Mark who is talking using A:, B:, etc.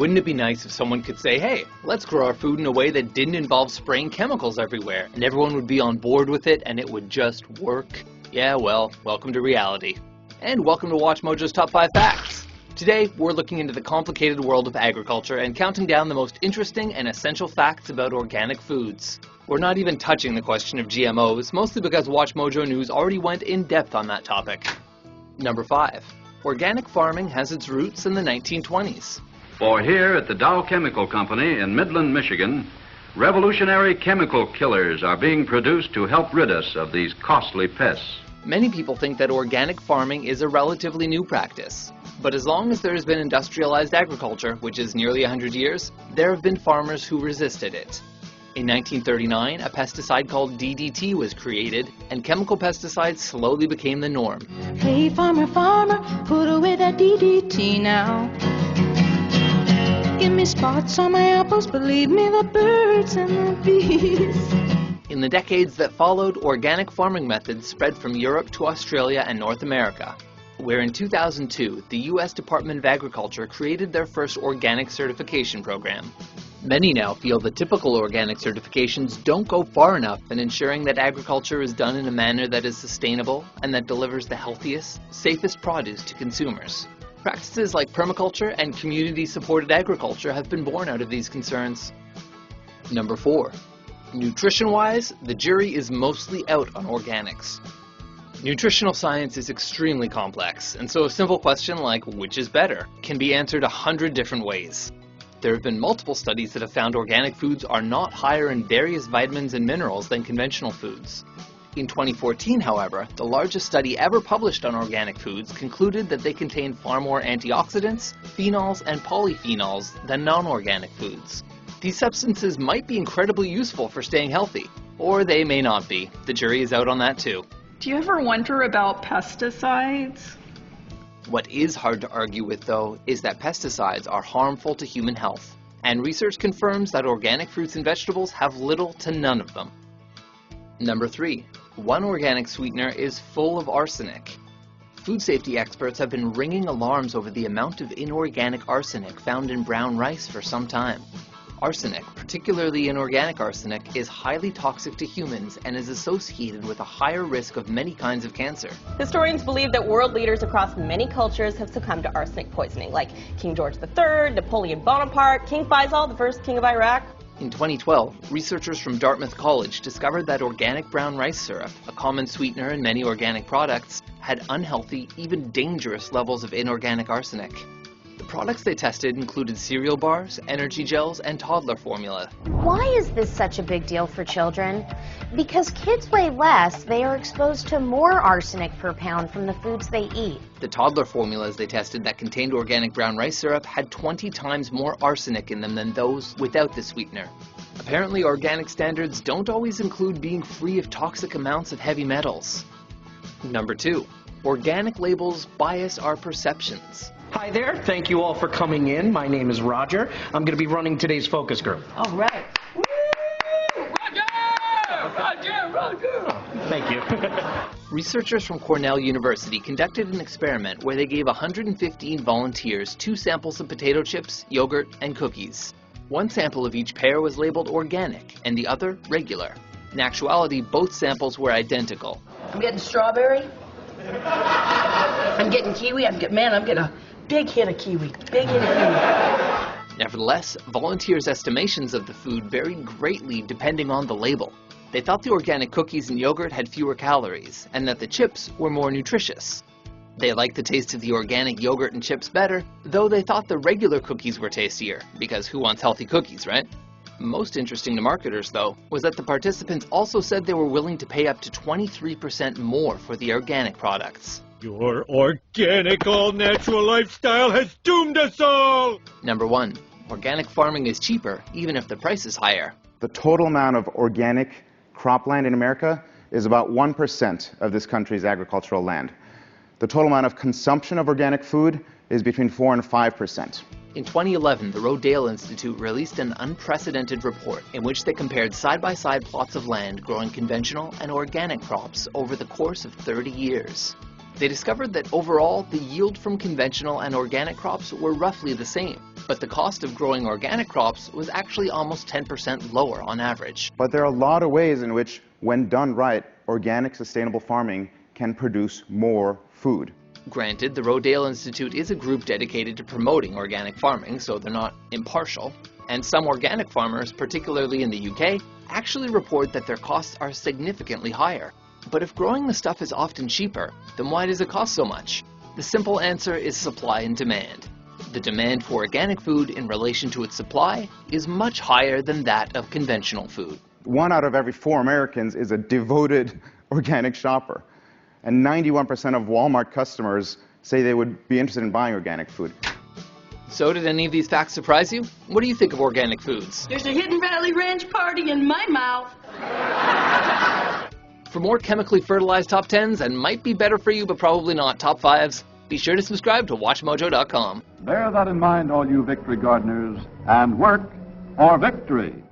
A: Wouldn't it be nice if someone could say, hey, let's grow our food in a way that didn't involve spraying chemicals everywhere, and everyone would be on board with it and it would just work? Yeah, well, welcome to reality. And welcome to WatchMojo's Top 5 Facts. Today, we're looking into the complicated world of agriculture and counting down the most interesting and essential facts about organic foods. We're not even touching the question of GMOs, mostly because WatchMojo News already went in depth on that topic. Number 5. Organic farming has its roots in the 1920s.
B: For here at the Dow Chemical Company in Midland, Michigan, revolutionary chemical killers are being produced to help rid us of these costly pests.
A: Many people think that organic farming is a relatively new practice. But as long as there has been industrialized agriculture, which is nearly 100 years, there have been farmers who resisted it. In 1939, a pesticide called DDT was created, and chemical pesticides slowly became the norm.
C: Hey farmer, farmer, put away that DDT now. Give me spots on my apples, believe me, the birds and the bees.
A: In the decades that followed, organic farming methods spread from Europe to Australia and North America, where in 2002, the U.S. Department of Agriculture created their first organic certification program. Many now feel that typical organic certifications don't go far enough in ensuring that agriculture is done in a manner that is sustainable and that delivers the healthiest, safest produce to consumers. Practices like permaculture and community-supported agriculture have been born out of these concerns. Number 4. Nutrition-wise, the jury is mostly out on organics. Nutritional science is extremely complex, and so a simple question like, which is better, can be answered 100 different ways. There have been multiple studies that have found organic foods are not higher in various vitamins and minerals than conventional foods. In 2014, however, the largest study ever published on organic foods concluded that they contain far more antioxidants, phenols, and polyphenols than non-organic foods. These substances might be incredibly useful for staying healthy, or they may not be. The jury is out on that too.
D: Do you ever wonder about pesticides?
A: What is hard to argue with, though, is that pesticides are harmful to human health, and research confirms that organic fruits and vegetables have little to none of them. Number 3. One organic sweetener is full of arsenic. Food safety experts have been ringing alarms over the amount of inorganic arsenic found in brown rice for some time. Arsenic, particularly inorganic arsenic, is highly toxic to humans and is associated with a higher risk of many kinds of cancer.
E: Historians believe that world leaders across many cultures have succumbed to arsenic poisoning, like King George III, Napoleon Bonaparte, King Faisal, the first king of Iraq.
A: In 2012, researchers from Dartmouth College discovered that organic brown rice syrup, a common sweetener in many organic products, had unhealthy, even dangerous levels of inorganic arsenic. The products they tested included cereal bars, energy gels, and toddler formula.
F: Why is this such a big deal for children? Because kids weigh less, they are exposed to more arsenic per pound from the foods they eat.
A: The toddler formulas they tested that contained organic brown rice syrup had 20 times more arsenic in them than those without the sweetener. Apparently, organic standards don't always include being free of toxic amounts of heavy metals. Number 2. Organic labels bias our perceptions.
G: Hi there, thank you all for coming in. My name is Roger. I'm going to be running today's focus group.
D: All right.
G: Woo! Roger! Thank you.
A: Researchers from Cornell University conducted an experiment where they gave 115 volunteers 2 samples of potato chips, yogurt, and cookies. One sample of each pair was labeled organic and the other regular. In actuality, both samples were identical.
H: I'm getting strawberry. I'm getting kiwi. I'm getting a big hit of kiwi. Big hit of kiwi.
A: Nevertheless, volunteers' estimations of the food varied greatly depending on the label. They thought the organic cookies and yogurt had fewer calories, and that the chips were more nutritious. They liked the taste of the organic yogurt and chips better, though they thought the regular cookies were tastier, because who wants healthy cookies, right? Most interesting to marketers, though, was that the participants also said they were willing to pay up to 23% more for the organic products.
I: Your organic, all-natural lifestyle has doomed us all!
A: Number 1. Organic farming is cheaper, even if the price is higher.
J: The total amount of organic cropland in America is about 1% of this country's agricultural land. The total amount of consumption of organic food is between 4 and 5%.
A: In 2011, the Rodale Institute released an unprecedented report in which they compared side-by-side plots of land growing conventional and organic crops over the course of 30 years. They discovered that overall, the yield from conventional and organic crops were roughly the same. But the cost of growing organic crops was actually almost 10% lower on average.
J: But there are a lot of ways in which, when done right, organic sustainable farming can produce more food.
A: Granted, the Rodale Institute is a group dedicated to promoting organic farming, so they're not impartial. And some organic farmers, particularly in the UK, actually report that their costs are significantly higher. But if growing the stuff is often cheaper, then why does it cost so much? The simple answer is supply and demand. The demand for organic food in relation to its supply is much higher than that of conventional food.
J: 1 out of every 4 Americans is a devoted organic shopper. And 91% of Walmart customers say they would be interested in buying organic food.
A: So did any of these facts surprise you? What do you think of organic foods?
H: There's a Hidden Valley Ranch party in my mouth.
A: For more chemically fertilized top 10s and might be better for you but probably not top 5s, be sure to subscribe to WatchMojo.com.
K: Bear that in mind, all you victory gardeners, and work for victory.